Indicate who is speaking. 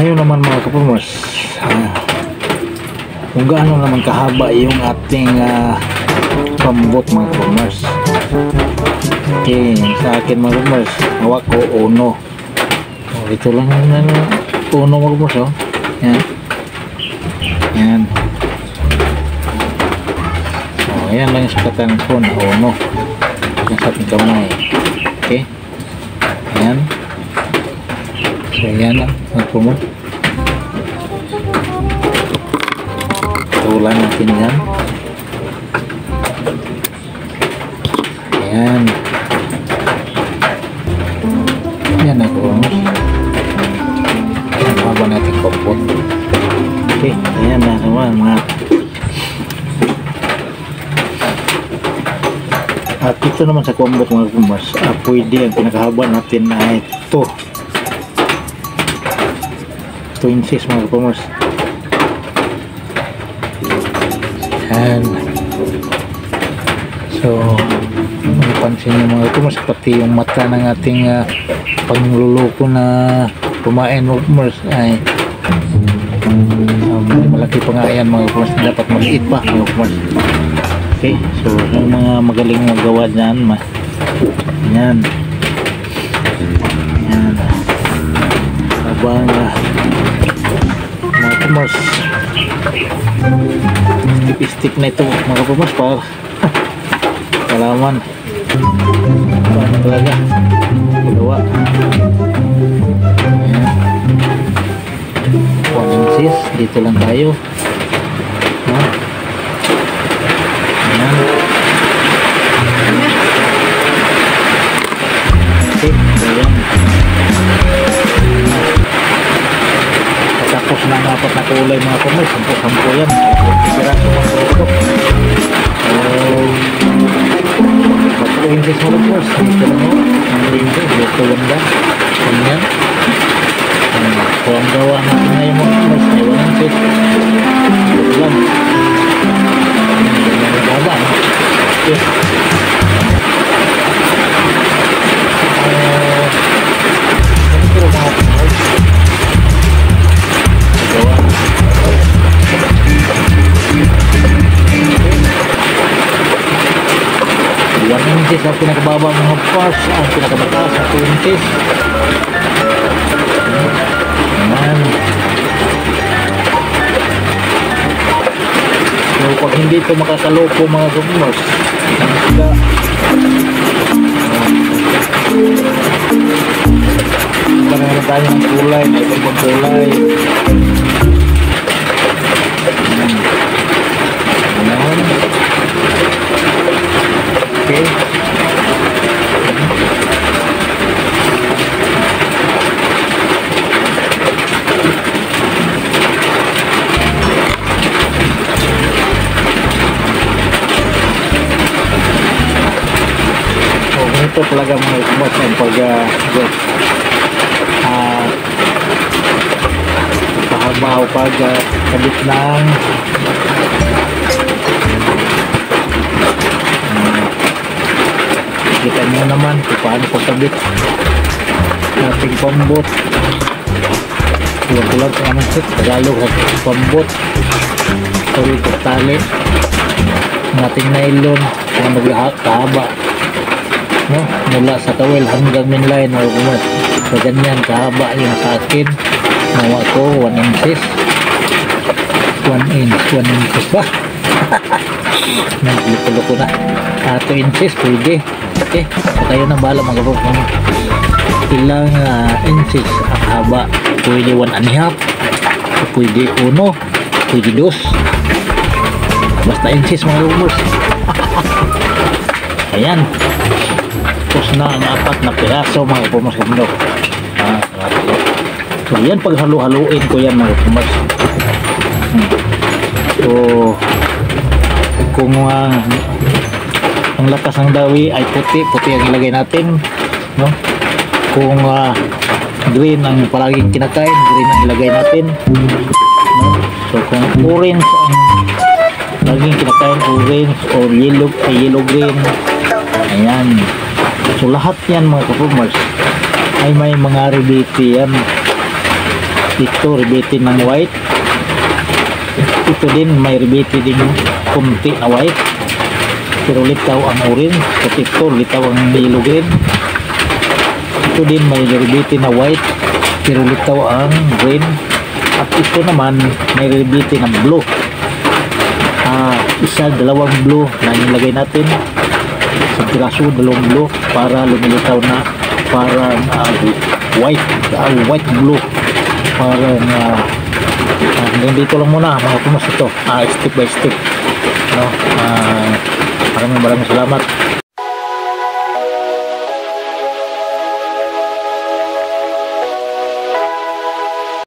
Speaker 1: Ngayon naman mga kapamers, kung gaano naman kahaba yung ating pambot mga kapamers. Okay, sa akin mga kapamers, hawak ko uno. Ito lang yung uno mga kapamers. Yan. Yan. Ayan lang yung sukatan ko na uno. Yung sa ating kamay. Okay. Ayan. So ayan lang magpumot. Tulan natin yan. Ayan. Ayan na po. Ayan haba natin kopot. Okay. Ayan na naman mga. At ito naman sa kumbot mga kumbas, pwede ang pinakahaba natin na ito. 2 inches mga kumbas. Yan. So, mapansin nyo mga kumbas, pati yung mata ng ating pangluluko na kumain mga kumbas ay malaki pa nga yan mga kumbas, dapat maliit pa mga kumbas. Okay, so yung mga magaling magawa dyan, yan. Yan. Habang mga kumars, stick na ito mga kumars para kalaman paano talaga magawa. Yan. 1 inches, dito lang tayo. Tapos na dapat na kulay mga kumay, 10-10 yan, piraso mga produk. So 4 inches mga kumay, dito lang mo, ang ringgit, dito lang ba, ganyan. So ang gawa natin ngayon mga kumay, ay 1 inches, dito lang. Ganyan ang baba, okay. Ang pinakababa mga parts, ang pinakamataas sa 2 inches. Ayan. So pag hindi ito makakaloko mga gumos, sila naman tayo ng kulay, may ibang kulay. Ayan. Okay. Ito talaga mga kumot ang pahaba o pagkabit ng kita nyo naman kung paano pagkabit nating pambot. Tulad sa anong set Tagalog at pambot tuloy at tali nating nylon kung naglahak kahaba, no? Mula sa tawel hanggang mainline o kumot. So ganyan kahaba yung sa akin. Nawa ko 1 inches. 1 inches ba? Naglukulo ko na. 2 inches pwede. Okay, so kayo na bahala magabok ng ilang inches ang haba. Pwede 1.5, pwede 1, pwede 2. Basta inches mga lumos. Ayan. Tapos na ang 4 na piraso mga pumas kumdok. So yan pag halu-haluin ko yan mga pumas. So kung ang lakas ng dawi ay puti ang ilagay natin, no? Kung green ang palaging kinakain, green ang ilagay natin, no? So kung orange ang laging kinakain, orange or yellow green, ayan. So lahat yan mga kapumers ay may mga rebate yan. Ito ribetin ng white. Ito din may ribetin din kunti na white, pero litaw ang orange. At ito litaw ang yellow green. Ito din may ribetin na white, pero litaw ang green. At ito naman may ribetin ng blue. Isa, dalawang blue na nilagay natin sa piraso, dalawang blue para lumilitaw na parang white blue. Parang hanggang dito lang muna mga pumas ito, step by step, no? Maraming salamat.